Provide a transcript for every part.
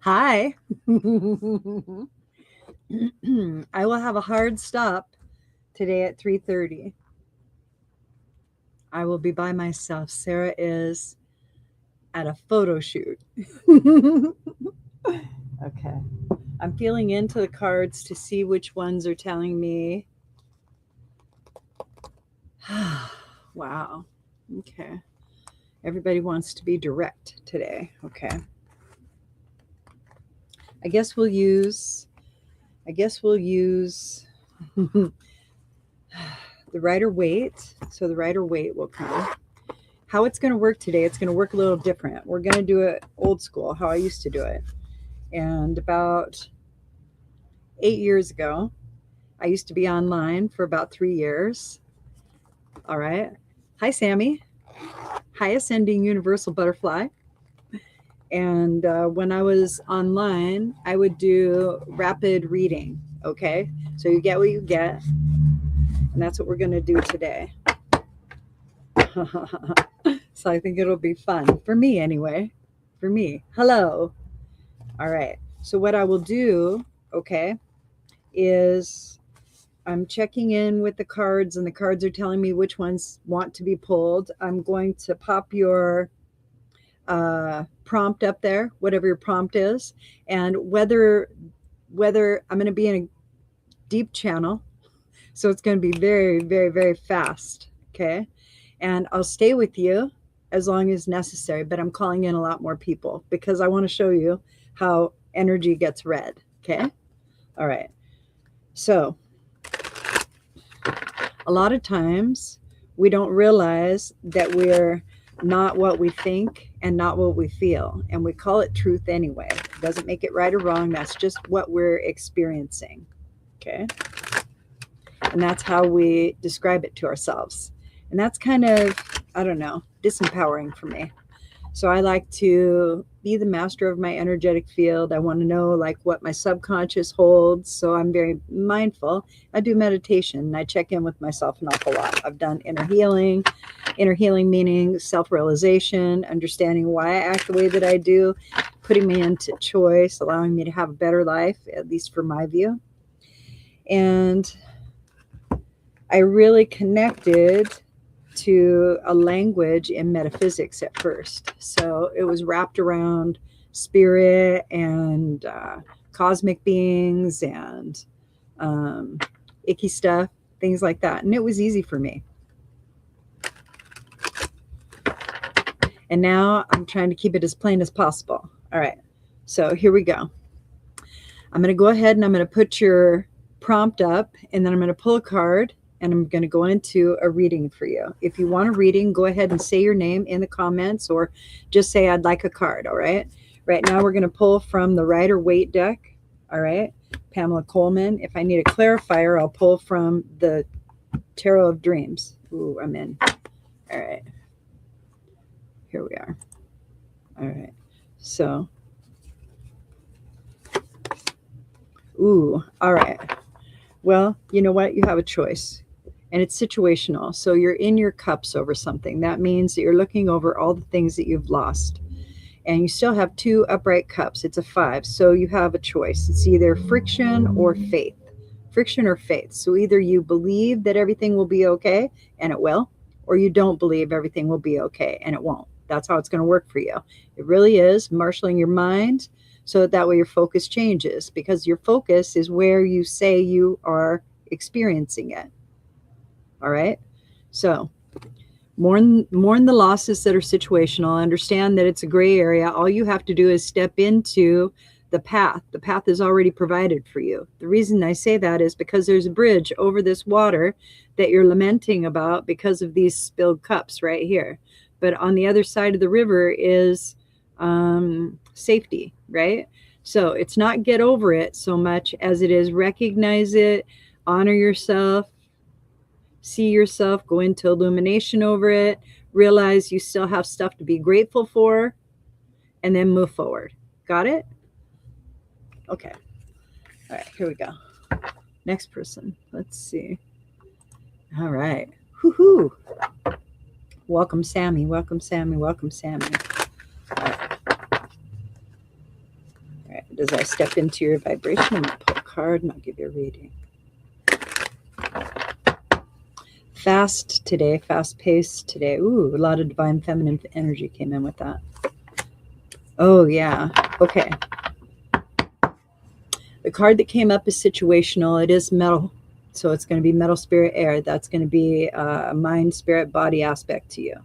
Hi. I will have a hard stop today at 3:30. I will be by myself. Sarah is at a photo shoot. Okay. I'm feeling into the cards to see which ones are telling me. Wow. Okay. Everybody wants to be direct today. Okay. I guess we'll use the Rider Waite. So the Rider Waite will come. How it's going to work today, it's going to work a little different. We're going to do it old school, how I used to do it. And about 8 years ago, I used to be online for about 3 years. All right. Hi, Sammy. Hi, Ascending Universal Butterfly. And when I was online, I would do rapid reading. Okay. So you get what you get. And that's what we're going to do today. So I think it'll be fun for me anyway. For me. Hello. All right. So what I will do, okay, is I'm checking in with the cards, and the cards are telling me which ones want to be pulled. I'm going to pop your prompt up there, whatever your prompt is, and whether I'm going to be in a deep channel, so it's going to be very, very, very fast. Okay, and I'll stay with you as long as necessary, but I'm calling in a lot more people because I want to show you how energy gets read. Okay, all right. So a lot of times we don't realize that we're not what we think and not what we feel, and we call it truth anyway. It doesn't make it right or wrong. That's just what we're experiencing. Okay, and that's how we describe it to ourselves, and that's kind of, I don't know, disempowering for me. So I like to be the master of my energetic field. I want to know like what my subconscious holds. So I'm very mindful. I do meditation and I check in with myself an awful lot. I've done inner healing meaning self-realization, understanding why I act the way that I do, putting me into choice, allowing me to have a better life, at least for my view. And I really connected to a language in metaphysics at first. So it was wrapped around spirit and cosmic beings and icky stuff, things like that. And it was easy for me. And now I'm trying to keep it as plain as possible. All right. So here we go. I'm going to go ahead and I'm going to put your prompt up, and then I'm going to pull a card, and I'm going to go into a reading for you. If you want a reading, go ahead and say your name in the comments or just say, I'd like a card. All right. Right now we're going to pull from the Rider Waite deck. All right. Pamela Coleman. If I need a clarifier, I'll pull from the Tarot of Dreams. Ooh, I'm in. All right. Here we are. All right. So, ooh, all right. Well, you know what? You have a choice, and it's situational. So you're in your cups over something. That means that you're looking over all the things that you've lost, and you still have two upright cups. It's a 5. So you have a choice. It's either friction or faith. Friction or faith. So either you believe that everything will be okay, and it will, or you don't believe everything will be okay, and it won't. That's how it's going to work for you. It really is marshaling your mind so that way your focus changes, because your focus is where you say you are experiencing it. All right. So mourn the losses that are situational. Understand that it's a gray area. All you have to do is step into the path. The path is already provided for you. The reason I say that is because there's a bridge over this water that you're lamenting about because of these spilled cups right here. But on the other side of the river is safety, right? So it's not get over it so much as it is recognize it, honor yourself, see yourself, go into illumination over it, realize you still have stuff to be grateful for, and then move forward. Got it? Okay. All right, here we go. Next person. Let's see. All right. Woohoo. Welcome, Sammy. Welcome, Sammy. Welcome, Sammy. All right. as I step into your vibration, I'm going to pull a card and I'll give you a reading. Fast today, fast paced today. Ooh, a lot of divine feminine energy came in with that. Oh, yeah. Okay. The card that came up is situational. It is metal. So it's going to be metal, spirit, air. That's going to be a mind, spirit, body aspect to you.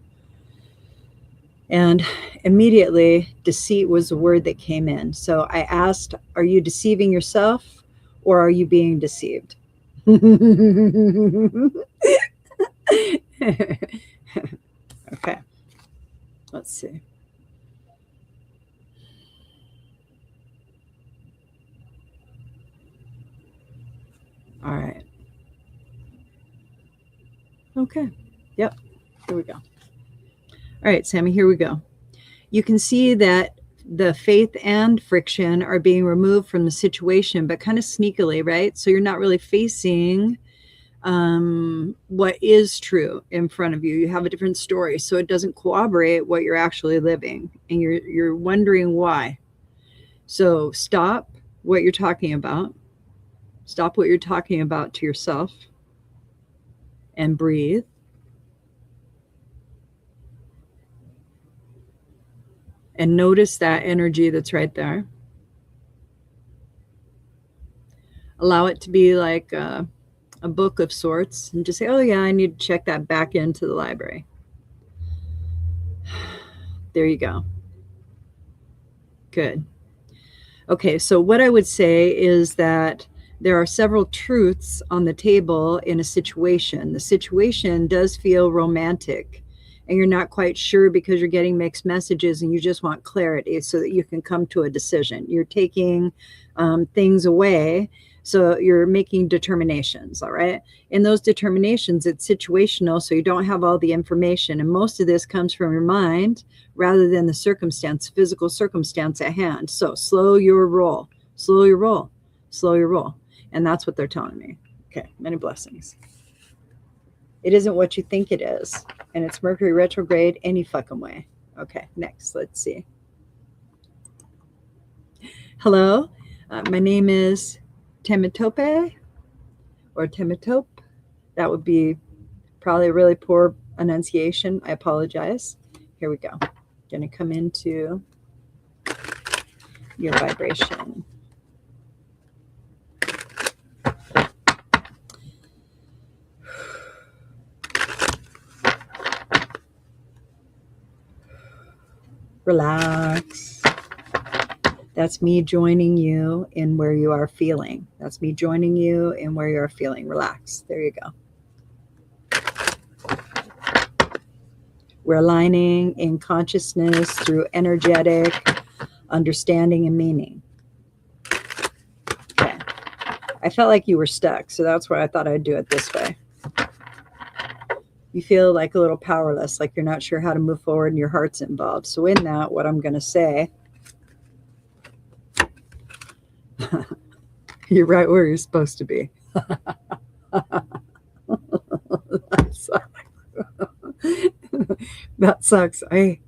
And immediately, deceit was the word that came in. So I asked, are you deceiving yourself or are you being deceived? Okay. Let's see. All right. Okay. Yep. Here we go. All right, Sammy, here we go. You can see that the faith and friction are being removed from the situation, but kind of sneakily, right? So you're not really facing what is true in front of you. You have a different story, so it doesn't corroborate what you're actually living, and you're wondering why. So stop what you're talking about. Stop what you're talking about to yourself and breathe. And notice that energy that's right there. Allow it to be like a book of sorts, and just say, oh yeah, I need to check that back into the library. There you go. Good. Okay, so what I would say is that there are several truths on the table in a situation. The situation does feel romantic, and you're not quite sure because you're getting mixed messages and you just want clarity so that you can come to a decision. You're taking things away, so you're making determinations, all right? In those determinations, it's situational, so you don't have all the information, and most of this comes from your mind rather than the circumstance, physical circumstance at hand. So slow your roll, slow your roll, slow your roll. And that's what they're telling me. Okay, many blessings. It isn't what you think it is, and it's Mercury retrograde any fucking way. Okay, next, let's see. Hello, my name is Temitope or Temitope. That would be probably a really poor enunciation. I apologize. Here we go. Going to come into your vibration. Relax. That's me joining you in where you are feeling. That's me joining you in where you are feeling. Relax. There you go. We're aligning in consciousness through energetic understanding and meaning. Okay. I felt like you were stuck, so that's why I thought I'd do it this way. You feel like a little powerless, like you're not sure how to move forward and your heart's involved. So in that, what I'm going to say, you're right where you're supposed to be. That sucks. I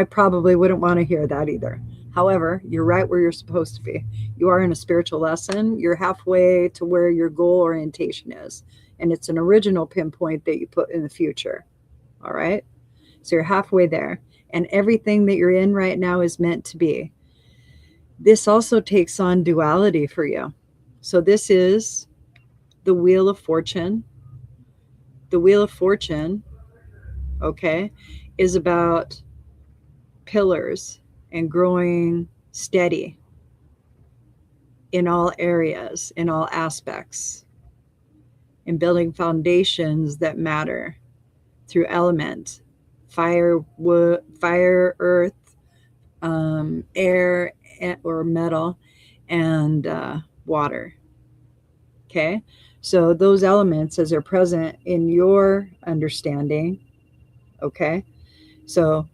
probably wouldn't want to hear that either. However, you're right where you're supposed to be. You are in a spiritual lesson. You're halfway to where your goal orientation is. And it's an original pinpoint that you put in the future. All right? So you're halfway there. And everything that you're in right now is meant to be. This also takes on duality for you. So this is the Wheel of Fortune. The Wheel of Fortune, okay, is about pillars and growing steady in all areas, in all aspects, and building foundations that matter through element, fire, wood, fire, earth, air, or metal, and water. Okay, so those elements, as they're present in your understanding, okay, so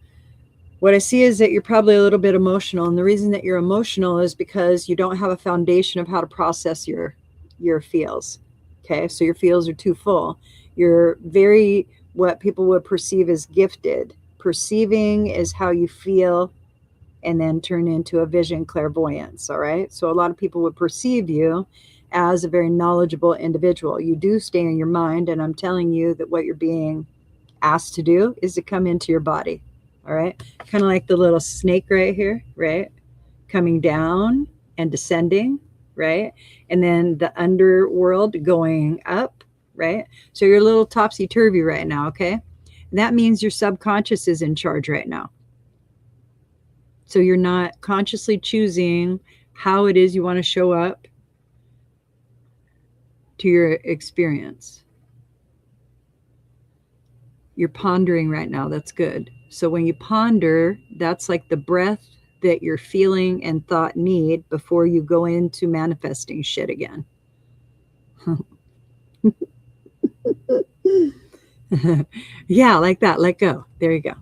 what I see is that you're probably a little bit emotional, and the reason that you're emotional is because you don't have a foundation of how to process your feels. Okay, so your feels are too full. You're very, what people would perceive as gifted. Perceiving is how you feel and then turn into a vision clairvoyance. All right. So a lot of people would perceive you as a very knowledgeable individual. You do stay in your mind, and I'm telling you that what you're being asked to do is to come into your body. All right. Kind of like the little snake right here, right? Coming down and descending, right? And then the underworld going up, right? So you're a little topsy turvy right now, okay? And that means your subconscious is in charge right now. So you're not consciously choosing how it is you want to show up to your experience. You're pondering right now. That's good. So when you ponder, that's like the breath that your feeling and thought need before you go into manifesting shit again. Yeah, like that. Let go. There you go.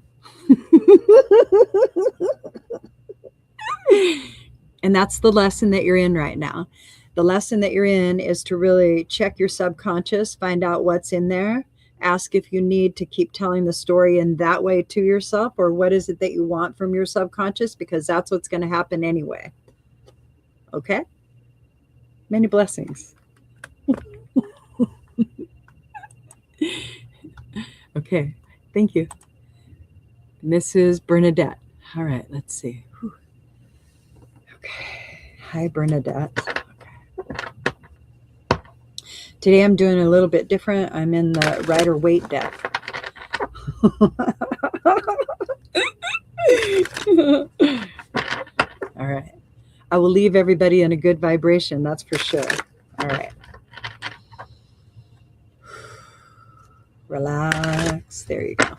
And that's the lesson that you're in right now. The lesson that you're in is to really check your subconscious, find out what's in there, ask if you need to keep telling the story in that way to yourself, or what is it that you want from your subconscious, because that's what's going to happen anyway. Okay? Many blessings. Okay. Thank you. Mrs. Bernadette. All right, let's see. Whew. Okay. Hi, Bernadette. Okay. Today I'm doing a little bit different. I'm in the Rider Waite deck. All right. I will leave everybody in a good vibration, that's for sure. All right. Relax. There you go.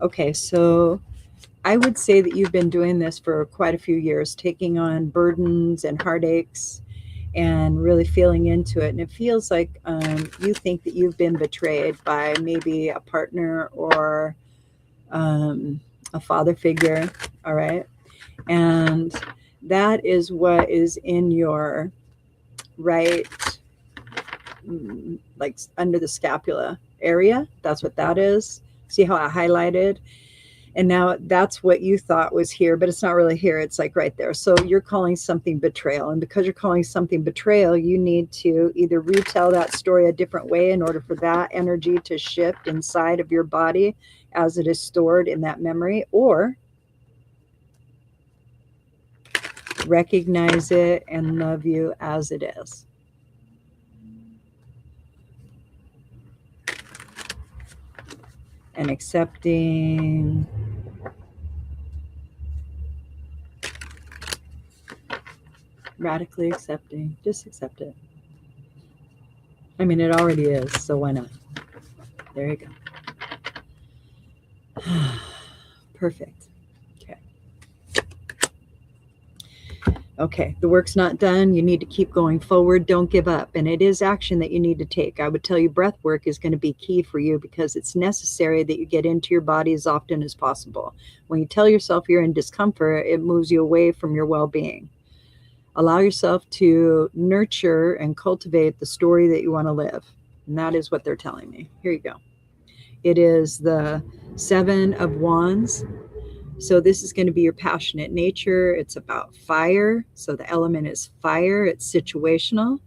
Okay, so I would say that you've been doing this for quite a few years, taking on burdens and heartaches and really feeling into it. And it feels like you think that you've been betrayed by maybe a partner or a father figure. All right. And that is what is in your right, like under the scapula area. That's what that is. See how I highlighted? And now that's what you thought was here, but it's not really here. It's like right there. So you're calling something betrayal. And because you're calling something betrayal, you need to either retell that story a different way in order for that energy to shift inside of your body as it is stored in that memory, or recognize it and love you as it is. And accepting. Radically accepting. Just accept it. I mean, it already is, so why not? There you go. Perfect. Okay, the work's not done. You need to keep going forward. Don't give up. And it is action that you need to take. I would tell you breath work is going to be key for you, because it's necessary that you get into your body as often as possible. When you tell yourself you're in discomfort, it moves you away from your well-being. Allow yourself to nurture and cultivate the story that you want to live. And that is what they're telling me. Here you go. It is the 7 of Wands. So this is going to be your passionate nature. It's about fire. So the element is fire. It's situational.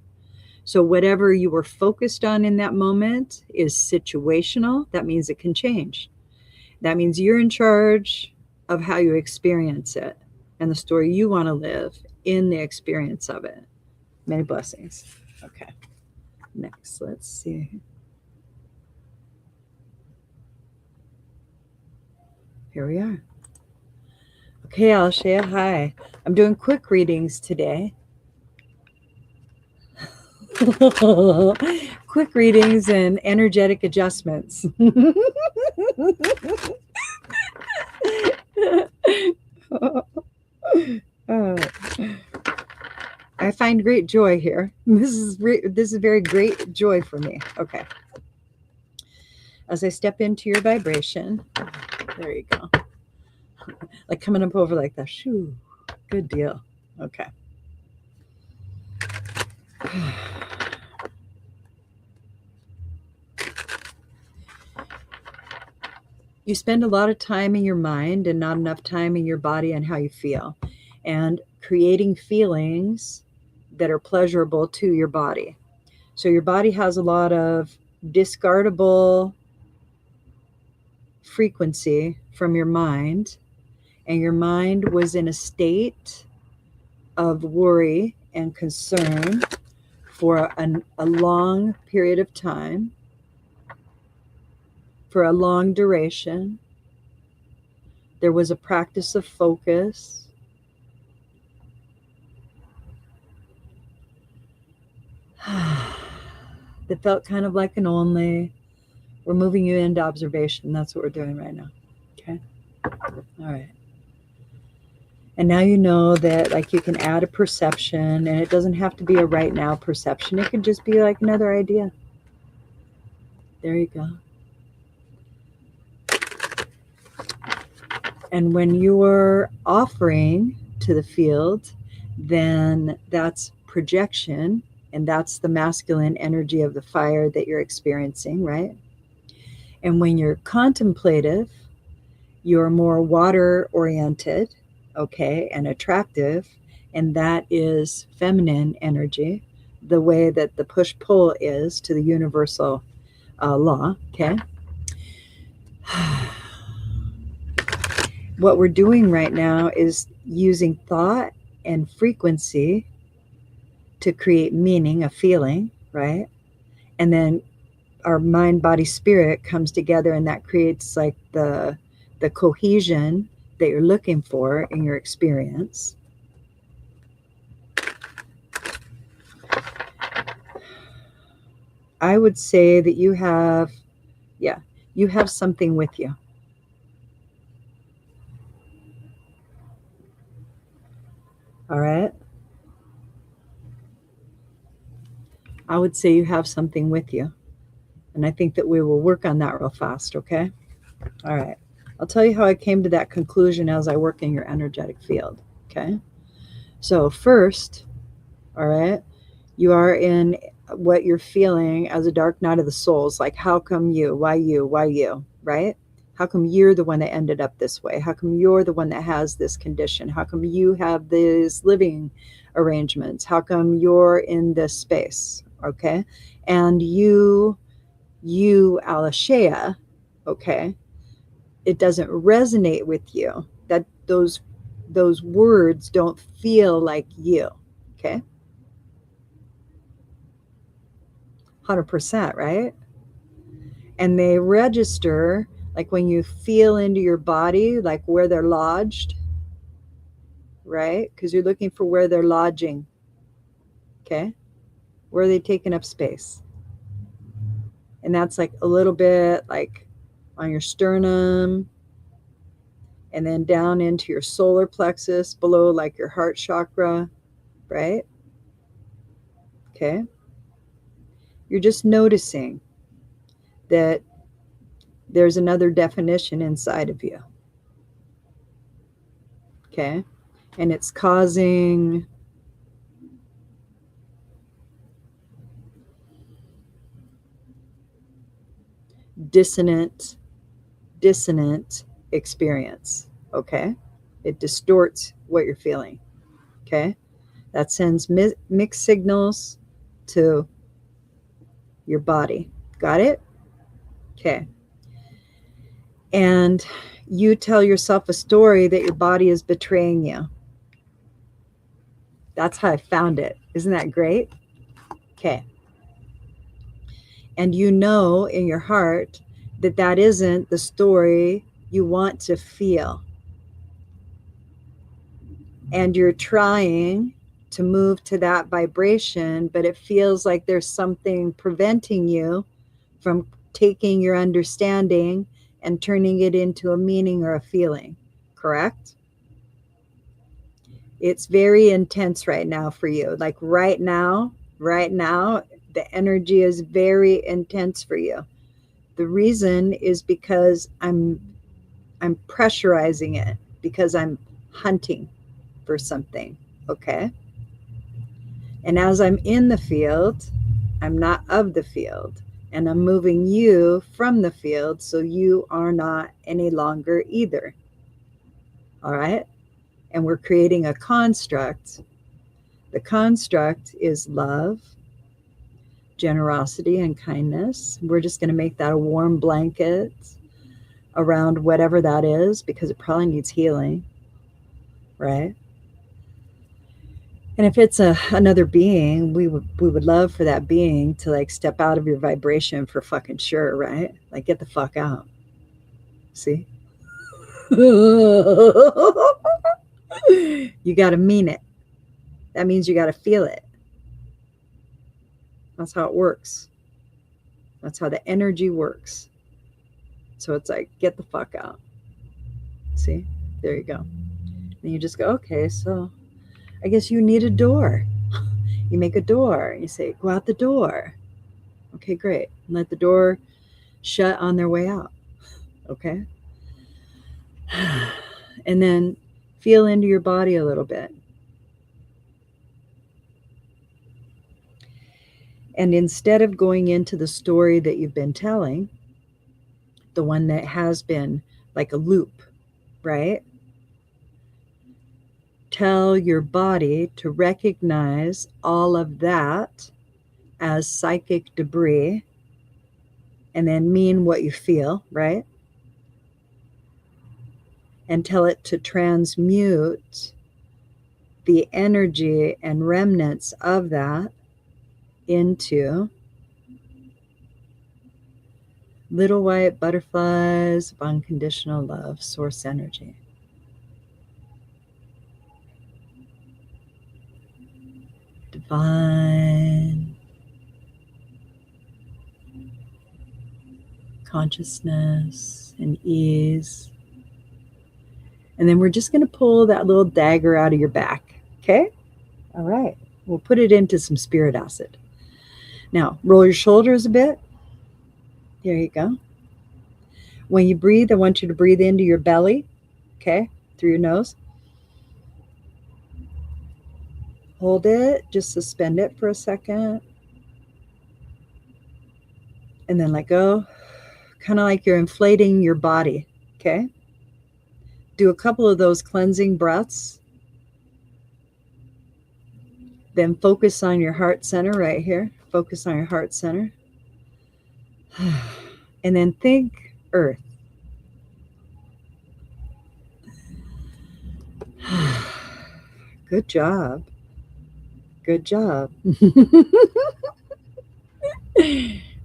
So whatever you were focused on in that moment is situational. That means it can change. That means you're in charge of how you experience it and the story you want to live in the experience of it. Many blessings. Okay. Next, let's see. Here we are. Okay, Alshea, hi. I'm doing quick readings today. Quick readings and energetic adjustments. I find great joy here. This is very great joy for me. Okay. As I step into your vibration, there you go. Like coming up over like that. Shoo. Good deal. Okay. You spend a lot of time in your mind and not enough time in your body and how you feel, and creating feelings that are pleasurable to your body. So your body has a lot of discardable frequency from your mind, and your mind was in a state of worry and concern for a long period of time, for a long duration. There was a practice of focus. That felt kind of like an only. We're moving you into observation. That's what we're doing right now. Okay. All right. And now you know that, like, you can add a perception, and it doesn't have to be a right now perception. It could just be like another idea. There you go. And when you're offering to the field, then that's projection, and that's the masculine energy of the fire that you're experiencing, right? And when you're contemplative, you're more water oriented, okay, and attractive, and that is feminine energy, the way that the push pull is to the universal law, okay? What we're doing right now is using thought and frequency to create meaning, a feeling, right? And then our mind, body, spirit comes together, and that creates like the cohesion that you're looking for in your experience. I would say that you have something with you. All right. I would say you have something with you. And I think that we will work on that real fast, okay? All right. I'll tell you how I came to that conclusion as I work in your energetic field, okay? So first, all right, you are in what you're feeling as a dark night of the souls. Like, how come you? Why you? Why you? Right? How come you're the one that ended up this way? How come you're the one that has this condition? How come you have these living arrangements? How come you're in this space? Okay. And you, Alashea, okay, it doesn't resonate with you. That those words don't feel like you. Okay. 100%, right? And they register like when you feel into your body, like where they're lodged, right? Because you're looking for where they're lodging. Okay. Where are they taking up space? And that's like a little bit like on your sternum, and then down into your solar plexus, below like your heart chakra, right? Okay. You're just noticing that there's another definition inside of you. Okay. And it's causing dissonant experience. Okay. It distorts what you're feeling. Okay. That sends mixed signals to your body. Got it? Okay. And you tell yourself a story that your body is betraying you. That's how I found it. Isn't that great? Okay. And you know in your heart that that isn't the story you want to feel. And you're trying to move to that vibration, but it feels like there's something preventing you from taking your understanding and turning it into a meaning or a feeling, correct? It's very intense right now for you. Like right now, the energy is very intense for you. The reason is because I'm pressurizing it, because I'm hunting for something, okay? And as I'm in the field, I'm not of the field. And I'm moving you from the field so you are not any longer either. All right? And we're creating a construct. The construct is love, generosity, and kindness. We're just going to make that a warm blanket around whatever that is because it probably needs healing, right? And if it's another being, we would love for that being to like step out of your vibration for fucking sure, right? Like get the fuck out. See? You got to mean it. That means you got to feel it. That's how it works. That's how the energy works. So it's like, get the fuck out. See? There you go. And you just go, okay, so I guess you need a door. You make a door. You say, go out the door. Okay, great. Let the door shut on their way out. Okay? And then feel into your body a little bit. And instead of going into the story that you've been telling, the one that has been like a loop, right? Tell your body to recognize all of that as psychic debris and then mean what you feel, right? And tell it to transmute the energy and remnants of that into little white butterflies of unconditional love, source energy. Divine consciousness and ease. And then we're just going to pull that little dagger out of your back. Okay? All right. We'll put it into some spirit acid. Now, roll your shoulders a bit. There you go. When you breathe, I want you to breathe into your belly, okay, through your nose. Hold it, just suspend it for a second. And then let go, kind of like you're inflating your body, okay? Do a couple of those cleansing breaths. Then focus on your heart center right here. Focus on your heart center. And then think earth. Good job. Good job.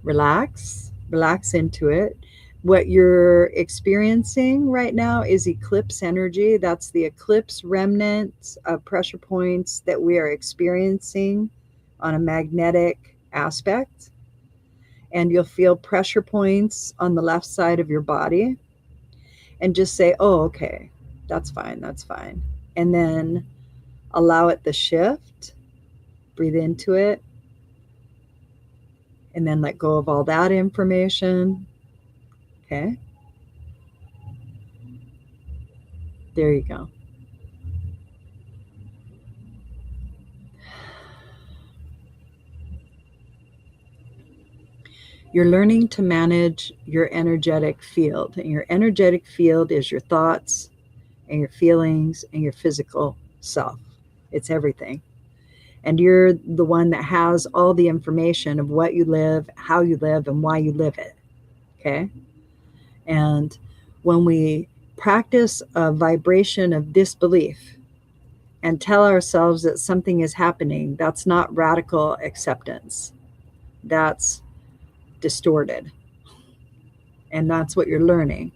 Relax. Relax into it. What you're experiencing right now is eclipse energy. That's the eclipse remnant of pressure points that we are experiencing on a magnetic aspect. And you'll feel pressure points on the left side of your body. And just say, oh, okay, that's fine, that's fine. And then allow it to shift. Breathe into it. And then let go of all that information. Okay. There you go. You're learning to manage your energetic field. And your energetic field is your thoughts and your feelings and your physical self. It's everything. And you're the one that has all the information of what you live, how you live, and why you live it. Okay? And when we practice a vibration of disbelief and tell ourselves that something is happening, that's not radical acceptance. That's distorted. And that's what you're learning,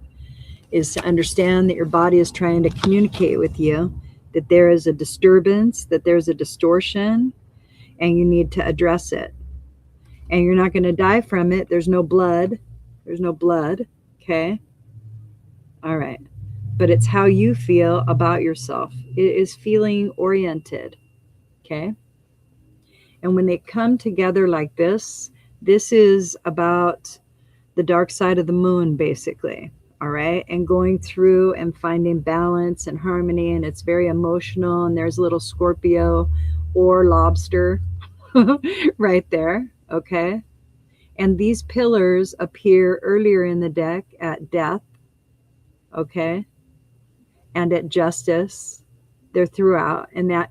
is to understand that your body is trying to communicate with you, that there is a disturbance, that there's a distortion, and you need to address it. And you're not going to die from it. There's no blood. There's no blood. Okay? All right. But it's how you feel about yourself. It is feeling oriented. Okay? And when they come together like this is about the dark side of the moon, basically. All right. And going through and finding balance and harmony. And it's very emotional. And there's a little Scorpio or lobster right there. Okay. And these pillars appear earlier in the deck at death, okay, and at justice. They're throughout, and that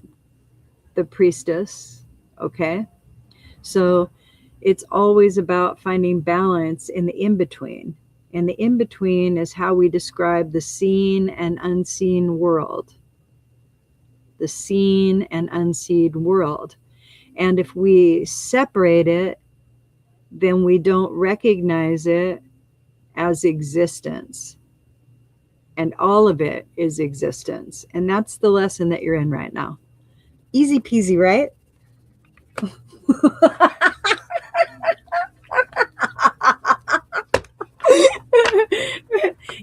the priestess, okay. So it's always about finding balance in the in-between. And the in-between is how we describe the seen and unseen world. The seen and unseen world. And if we separate it, then we don't recognize it as existence. And all of it is existence. And that's the lesson that you're in right now. Easy peasy, right?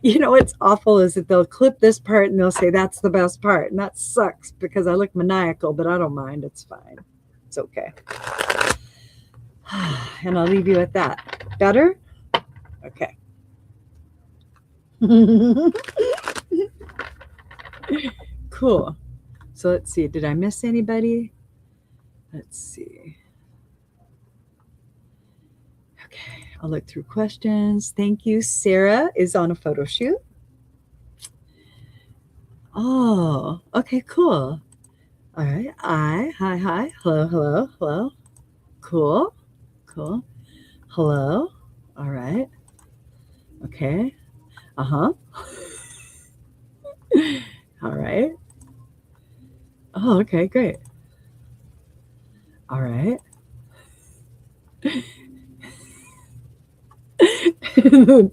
You know what's awful is that they'll clip this part and they'll say that's the best part. And that sucks because I look maniacal, but I don't mind. It's fine. It's okay. And I'll leave you at that. Better? Okay. Cool. So let's see. Did I miss anybody? Let's see. Okay. I'll look through questions. Thank you. Sarah is on a photo shoot. Oh, okay, cool. All right. Hi, hi. Hello, hello, hello. Cool, cool. Hello. All right. Okay. Uh-huh. All right. Oh, okay, great. All right.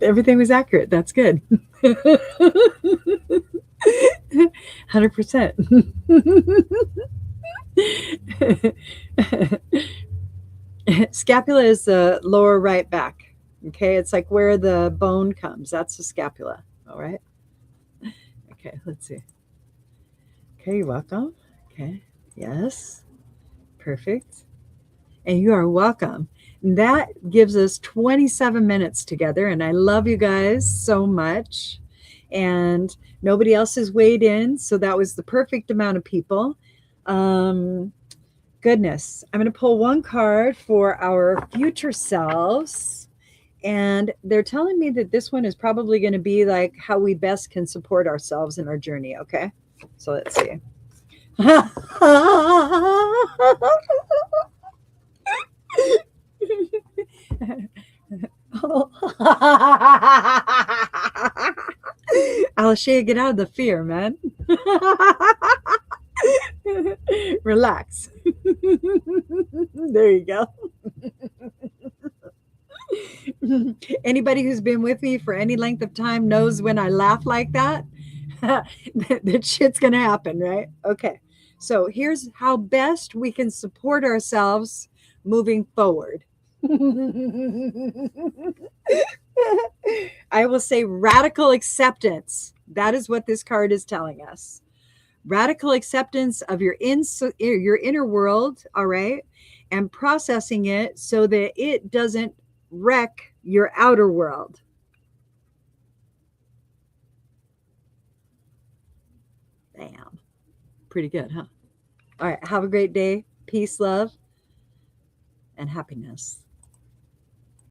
Everything was accurate. That's good. 100%. Scapula is the lower right back. Okay, it's like where the bone comes. That's the scapula. All right. Okay, let's see. Okay, you're welcome. Okay, yes, perfect. And you are welcome. That gives us 27 minutes together, and I love you guys so much. And nobody else has weighed in, so that was the perfect amount of people. Goodness, I'm going to pull one card for our future selves. And they're telling me that this one is probably going to be like how we best can support ourselves in our journey. Okay. So let's see. Alashia, get out of the fear, man. Relax. There you go. Anybody who's been with me for any length of time knows when I laugh like that, that shit's going to happen, right? Okay. So here's how best we can support ourselves moving forward. I will say radical acceptance. That is what this card is telling us. Radical acceptance of your inner world, all right, and processing it so that it doesn't wreck your outer world. Bam. Pretty good, huh? All right. Have a great day. Peace, love, and happiness.